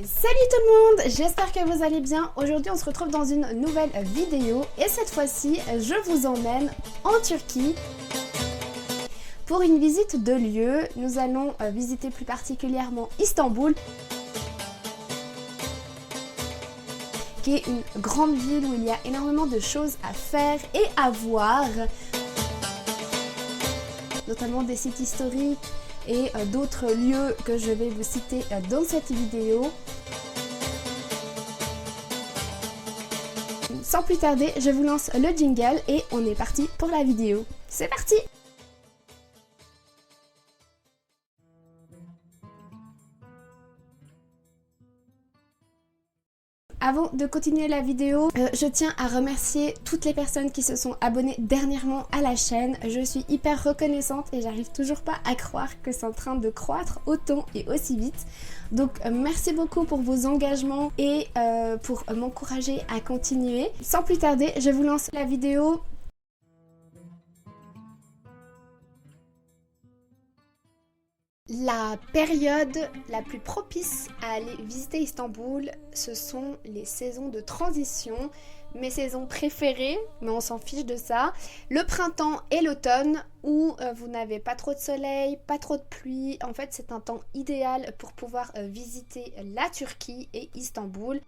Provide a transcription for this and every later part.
Salut tout le monde, j'espère que vous allez bien. Aujourd'hui on se retrouve dans une nouvelle vidéo et cette fois-ci je vous emmène en Turquie pour une visite de lieu. Nous allons visiter plus particulièrement Istanbul, qui est une grande ville où il y a énormément de choses à faire et à voir, notamment des sites historiques et d'autres lieux que je vais vous citer dans cette vidéo. Sans plus tarder, je vous lance le jingle et on est parti pour la vidéo. C'est parti! Avant de continuer la vidéo, je tiens à remercier toutes les personnes qui se sont abonnées dernièrement à la chaîne. Je suis hyper reconnaissante et j'arrive toujours pas à croire que c'est en train de croître autant et aussi vite. Donc merci beaucoup pour vos engagements et pour m'encourager à continuer. Sans plus tarder, je vous lance la vidéo. La période la plus propice à aller visiter Istanbul, ce sont les saisons de transition, mes saisons préférées, mais on s'en fiche de ça. Le printemps et l'automne où vous n'avez pas trop de soleil, pas trop de pluie. En fait, c'est un temps idéal pour pouvoir visiter la Turquie et Istanbul.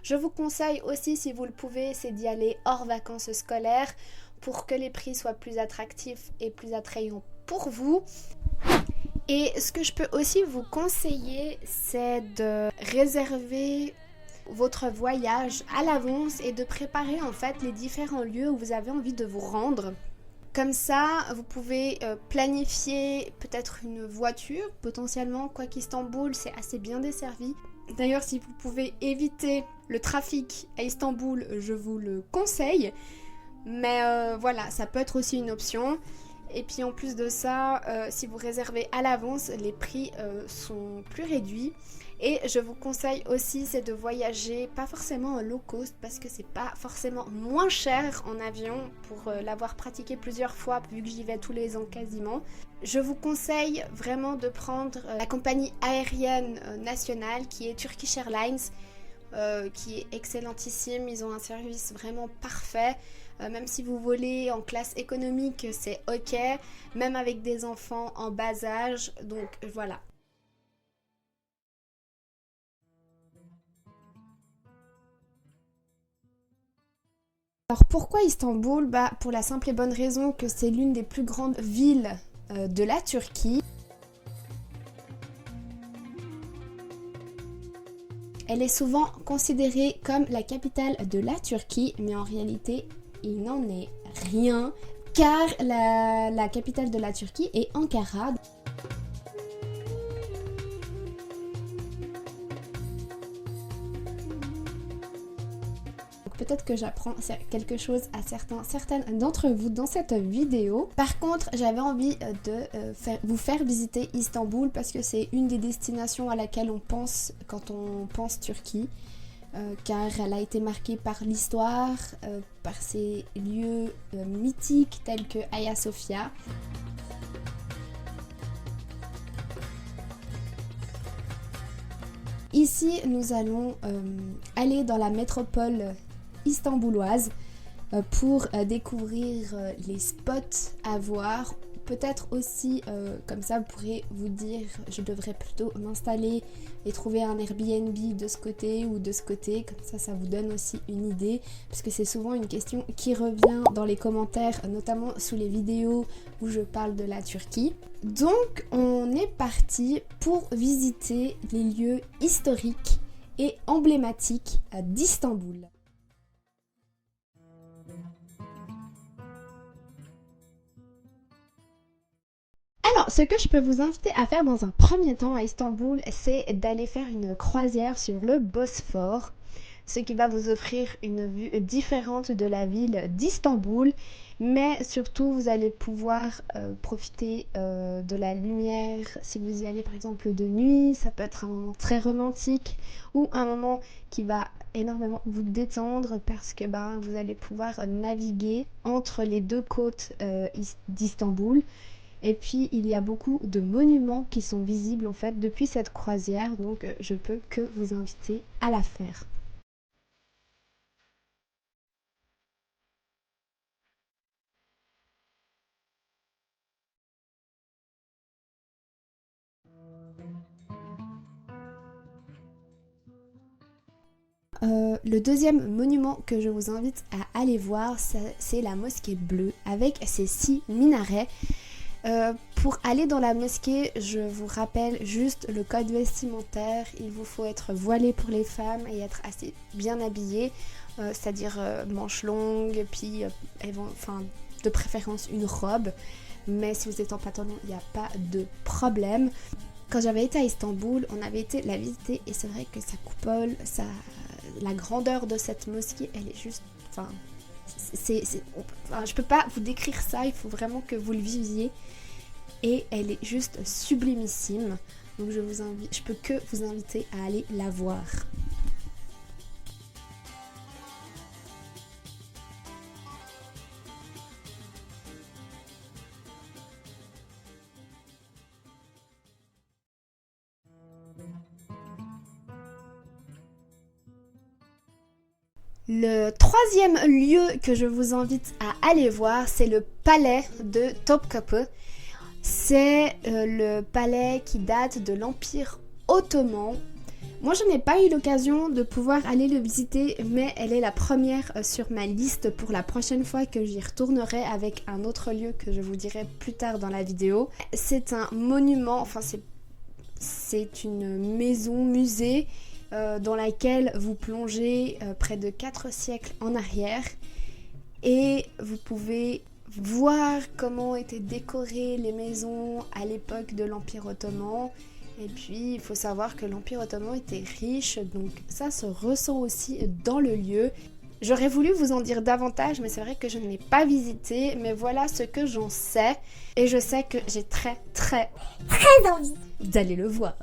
Je vous conseille aussi, si vous le pouvez, c'est d'y aller hors vacances scolaires pour que les prix soient plus attractifs et plus attrayants pour vous. Et ce que je peux aussi vous conseiller, c'est de réserver votre voyage à l'avance et de préparer en fait les différents lieux où vous avez envie de vous rendre. Comme ça, vous pouvez planifier peut-être une voiture, potentiellement, quoiqu'Istanbul, c'est assez bien desservi. D'ailleurs, si vous pouvez éviter le trafic à Istanbul, je vous le conseille. Mais voilà, ça peut être aussi une option. Et puis en plus de ça, si vous réservez à l'avance, les prix sont plus réduits. Et je vous conseille aussi, c'est de voyager pas forcément en low cost parce que c'est pas forcément moins cher en avion pour l'avoir pratiqué plusieurs fois vu que j'y vais tous les ans quasiment. Je vous conseille vraiment de prendre la compagnie aérienne nationale qui est Turkish Airlines, qui est excellentissime. Ils ont un service vraiment parfait. Même si vous volez en classe économique, c'est ok, même avec des enfants en bas âge, donc voilà. Alors pourquoi Istanbul? Pour la simple et bonne raison que c'est l'une des plus grandes villes de la Turquie. Elle est souvent considérée comme la capitale de la Turquie, mais en réalité, il n'en est rien, car la capitale de la Turquie est Ankara. Peut-être que j'apprends quelque chose à certaines d'entre vous dans cette vidéo. Par contre, j'avais envie de vous faire visiter Istanbul parce que c'est une des destinations à laquelle on pense quand on pense Turquie. Car elle a été marquée par l'histoire, par ces lieux mythiques tels que Hagia Sophia. Ici, nous allons aller dans la métropole istanbouloise pour découvrir les spots à voir. Peut-être aussi, comme ça vous pourrez vous dire, je devrais plutôt m'installer et trouver un Airbnb de ce côté ou de ce côté. Comme ça vous donne aussi une idée, parce que c'est souvent une question qui revient dans les commentaires, notamment sous les vidéos où je parle de la Turquie. Donc on est parti pour visiter les lieux historiques et emblématiques d'Istanbul. Alors, ce que je peux vous inviter à faire dans un premier temps à Istanbul, c'est d'aller faire une croisière sur le Bosphore, ce qui va vous offrir une vue différente de la ville d'Istanbul, mais surtout vous allez pouvoir profiter de la lumière. Si vous y allez par exemple de nuit, ça peut être un moment très romantique ou un moment qui va énormément vous détendre parce que vous allez pouvoir naviguer entre les deux côtes d'Istanbul. Et puis il y a beaucoup de monuments qui sont visibles en fait depuis cette croisière, donc je peux que vous inviter à la faire. Le deuxième monument que je vous invite à aller voir, c'est la mosquée bleue avec ses 6 minarets. Pour aller dans la mosquée, je vous rappelle juste le code vestimentaire. Il vous faut être voilé pour les femmes et être assez bien habillé, c'est-à-dire manches longues, puis de préférence une robe. Mais si vous êtes en pantalon, il n'y a pas de problème. Quand j'avais été à Istanbul, on avait été la visiter et c'est vrai que sa coupole, la grandeur de cette mosquée, elle est juste... je peux pas vous décrire ça, il faut vraiment que vous le viviez. Et elle est juste sublimissime. Donc je peux que vous inviter à aller la voir. Le troisième lieu que je vous invite à aller voir, c'est le palais de Topkapı. C'est le palais qui date de l'Empire ottoman. Moi, je n'ai pas eu l'occasion de pouvoir aller le visiter, mais elle est la première sur ma liste pour la prochaine fois que j'y retournerai avec un autre lieu que je vous dirai plus tard dans la vidéo. C'est un monument, c'est une maison musée dans laquelle vous plongez près de 4 siècles en arrière et vous pouvez voir comment étaient décorées les maisons à l'époque de l'Empire ottoman. Et puis il faut savoir que l'Empire ottoman était riche, donc ça se ressent aussi dans le lieu. J'aurais voulu vous en dire davantage, mais c'est vrai que je ne l'ai pas visité, mais voilà ce que j'en sais. Et je sais que j'ai très envie d'aller le voir.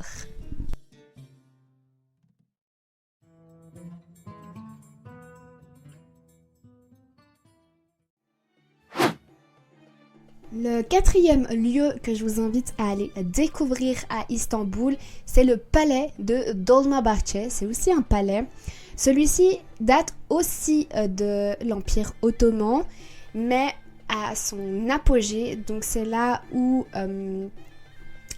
Le quatrième lieu que je vous invite à aller découvrir à Istanbul, c'est le palais de Dolmabahçe. C'est aussi un palais. Celui-ci date aussi de l'Empire ottoman, mais à son apogée. Donc c'est là où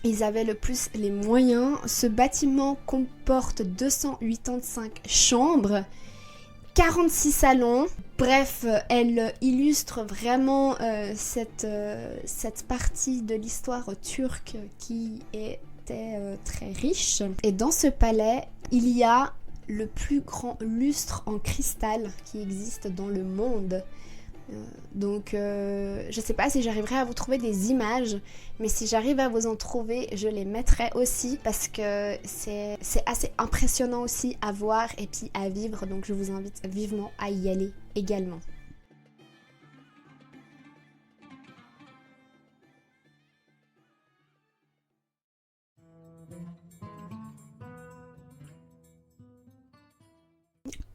ils avaient le plus les moyens. Ce bâtiment comporte 285 chambres, 46 salons. Bref, elle illustre vraiment cette partie de l'histoire turque qui était très riche. Et dans ce palais, il y a le plus grand lustre en cristal qui existe dans le monde. Je sais pas si j'arriverai à vous trouver des images, mais si j'arrive à vous en trouver, je les mettrai aussi parce que c'est assez impressionnant aussi à voir et puis à vivre, donc je vous invite vivement à y aller également.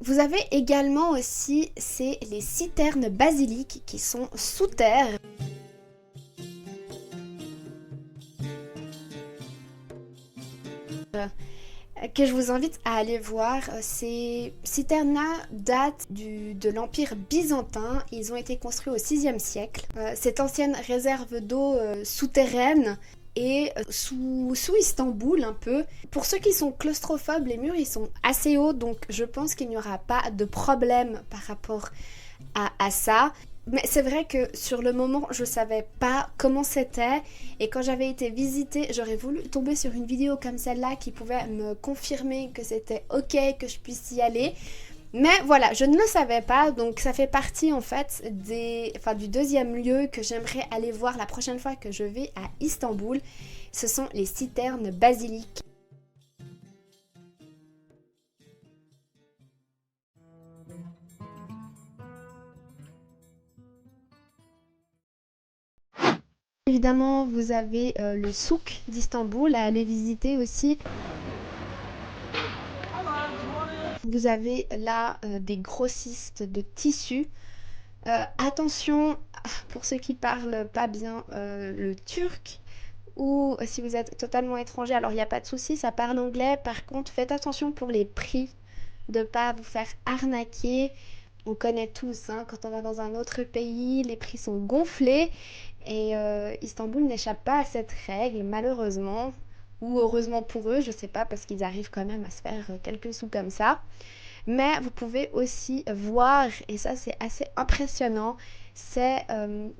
Vous avez également aussi les citernes basiliques qui sont sous terre. Que je vous invite à aller voir. Ces citernes-là datent de l'Empire byzantin. Ils ont été construits au 6e siècle. Cette ancienne réserve d'eau souterraine et sous Istanbul un peu. Pour ceux qui sont claustrophobes, les murs ils sont assez hauts, donc je pense qu'il n'y aura pas de problème par rapport à ça. Mais c'est vrai que sur le moment, je savais pas comment c'était et quand j'avais été visiter, j'aurais voulu tomber sur une vidéo comme celle-là qui pouvait me confirmer que c'était ok, que je puisse y aller. Mais voilà, je ne le savais pas, donc ça fait partie en fait du deuxième lieu que j'aimerais aller voir la prochaine fois que je vais à Istanbul. Ce sont les citernes basiliques. Évidemment, vous avez le souk d'Istanbul à aller visiter aussi. Vous avez là des grossistes de tissus. Attention, pour ceux qui parlent pas bien le turc, ou si vous êtes totalement étranger, alors il n'y a pas de souci, ça parle anglais. Par contre, faites attention pour les prix, de ne pas vous faire arnaquer. On connaît tous, hein, quand on va dans un autre pays, les prix sont gonflés. Et Istanbul n'échappe pas à cette règle, malheureusement. Ou heureusement pour eux, je sais pas, parce qu'ils arrivent quand même à se faire quelques sous comme ça. Mais vous pouvez aussi voir, et ça c'est assez impressionnant, c'est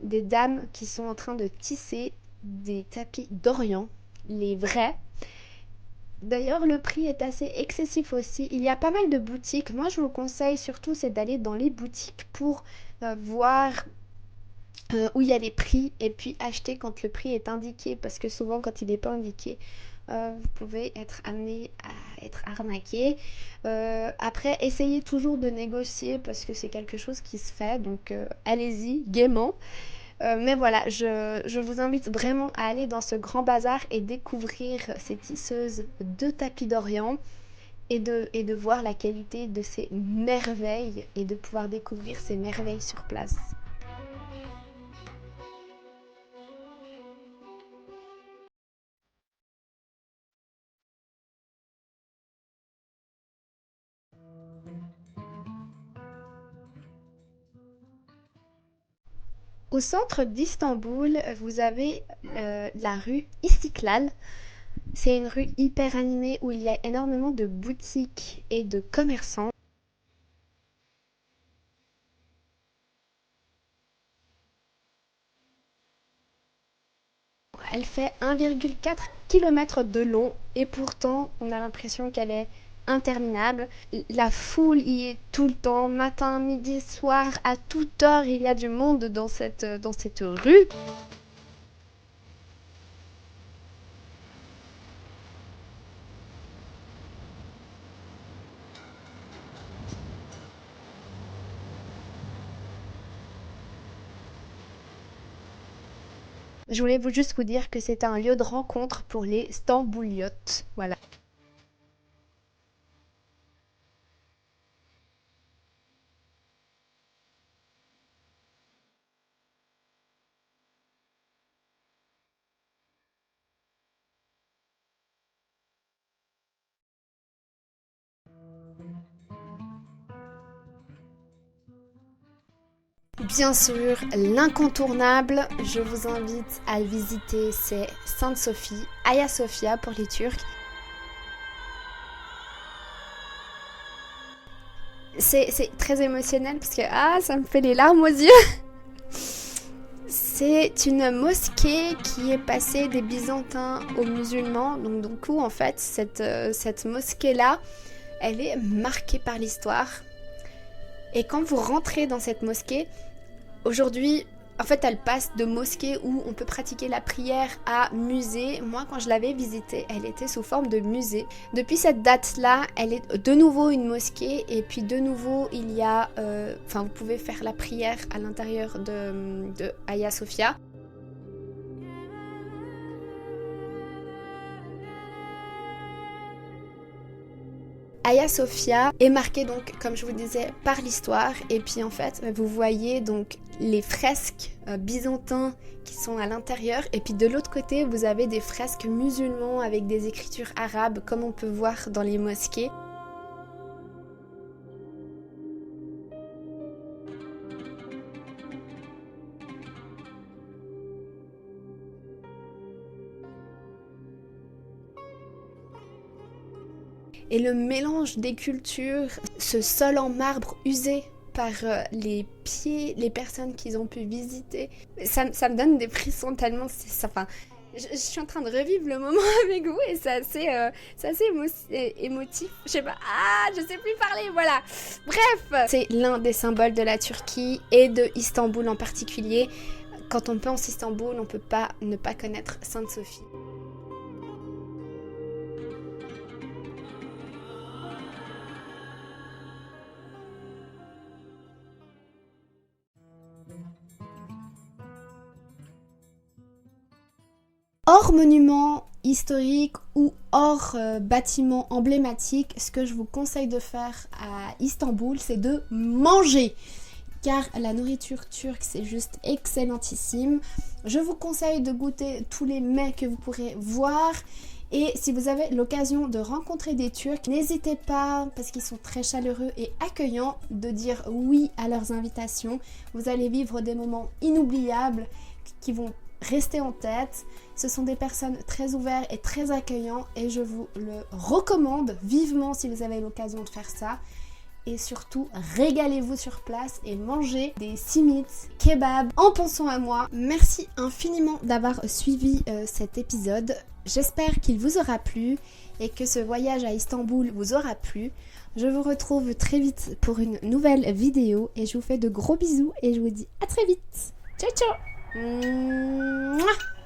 des dames qui sont en train de tisser des tapis d'Orient, les vrais. D'ailleurs, le prix est assez excessif aussi. Il y a pas mal de boutiques. Moi, je vous conseille surtout, c'est d'aller dans les boutiques pour voir où il y a les prix et puis acheter quand le prix est indiqué. Parce que souvent, quand il n'est pas indiqué, vous pouvez être amené à être arnaqué. Après, essayez toujours de négocier parce que c'est quelque chose qui se fait. Donc, allez-y gaiement. Mais voilà, je vous invite vraiment à aller dans ce grand bazar et découvrir ces tisseuses de tapis d'Orient et de voir la qualité de ces merveilles et de pouvoir découvrir ces merveilles sur place. Au centre d'Istanbul, vous avez la rue Istiklal. C'est une rue hyper animée où il y a énormément de boutiques et de commerçants. Elle fait 1,4 km de long et pourtant on a l'impression qu'elle est interminable. La foule y est tout le temps, matin, midi, soir, à toute heure il y a du monde dans cette rue. Je voulais juste vous dire que c'est un lieu de rencontre pour les Stambouliotes. Voilà. Bien sûr, l'incontournable, je vous invite à visiter, c'est Sainte-Sophie, Hagia Sophia pour les Turcs. C'est très émotionnel parce que ça me fait les larmes aux yeux. C'est une mosquée qui est passée des Byzantins aux musulmans. Donc, du coup, en fait, cette mosquée-là, elle est marquée par l'histoire. Et quand vous rentrez dans cette mosquée, aujourd'hui, en fait, elle passe de mosquée où on peut pratiquer la prière à musée. Moi, quand je l'avais visitée, elle était sous forme de musée. Depuis cette date-là, elle est de nouveau une mosquée. Et puis de nouveau, il y a... Enfin, vous pouvez faire la prière à l'intérieur de Hagia Sophia. Hagia Sophia est marquée donc, comme je vous disais, par l'histoire. Et puis en fait, vous voyez donc les fresques byzantins qui sont à l'intérieur. Et puis de l'autre côté, vous avez des fresques musulmans avec des écritures arabes, comme on peut voir dans les mosquées. Et le mélange des cultures, ce sol en marbre usé par les pieds, les personnes qu'ils ont pu visiter, ça me donne des frissons tellement enfin, je suis en train de revivre le moment avec vous et c'est assez émotif. Je sais pas, je sais plus parler, voilà. Bref, c'est l'un des symboles de la Turquie et de Istanbul en particulier. Quand on pense Istanbul, on peut pas ne pas connaître Sainte-Sophie. Hors monument historique ou hors bâtiment emblématique, ce que je vous conseille de faire à Istanbul, c'est de manger. Car la nourriture turque, c'est juste excellentissime. Je vous conseille de goûter tous les mets que vous pourrez voir. Et si vous avez l'occasion de rencontrer des Turcs, n'hésitez pas, parce qu'ils sont très chaleureux et accueillants, de dire oui à leurs invitations. Vous allez vivre des moments inoubliables qui vont rester en tête. Ce sont des personnes très ouvertes et très accueillantes et je vous le recommande vivement si vous avez l'occasion de faire ça. Et surtout, régalez-vous sur place et mangez des simits, kebabs en pensant à moi. Merci infiniment d'avoir suivi cet épisode. J'espère qu'il vous aura plu et que ce voyage à Istanbul vous aura plu. Je vous retrouve très vite pour une nouvelle vidéo et je vous fais de gros bisous et je vous dis à très vite. Ciao ciao. Mouah.